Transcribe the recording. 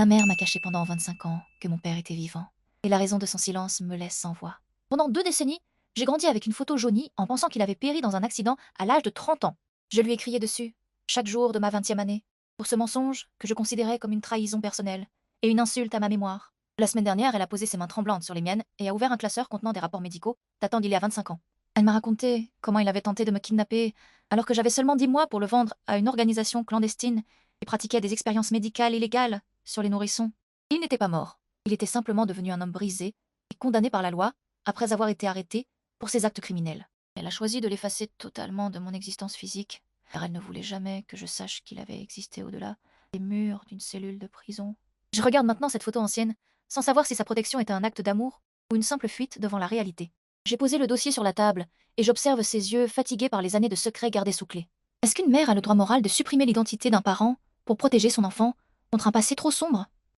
Ma mère m'a caché pendant 25 ans que mon père était vivant, et la raison de son silence me laisse sans voix. Pendant 2 décennies, j'ai grandi avec une photo jaunie en pensant qu'il avait péri dans un accident à l'âge de 30 ans. Je lui ai crié dessus, chaque jour de ma 20e année, pour ce mensonge que je considérais comme une trahison personnelle et une insulte à ma mémoire. La semaine dernière, elle a posé ses mains tremblantes sur les miennes et a ouvert un classeur contenant des rapports médicaux datant d'il y a 25 ans. Elle m'a raconté comment il avait tenté de me kidnapper alors que j'avais seulement 10 mois pour le vendre à une organisation clandestine qui pratiquait des expériences médicales illégales sur les nourrissons. Il n'était pas mort. Il était simplement devenu un homme brisé et condamné par la loi après avoir été arrêté pour ses actes criminels. Elle a choisi de l'effacer totalement de mon existence physique, car elle ne voulait jamais que je sache qu'il avait existé au-delà des murs d'une cellule de prison. Je regarde maintenant cette photo ancienne, sans savoir si sa protection était un acte d'amour ou une simple fuite devant la réalité. J'ai posé le dossier sur la table et j'observe ses yeux fatigués par les années de secrets gardés sous clé. Est-ce qu'une mère a le droit moral de supprimer l'identité d'un parent pour protéger son enfant contre un passé trop sombre?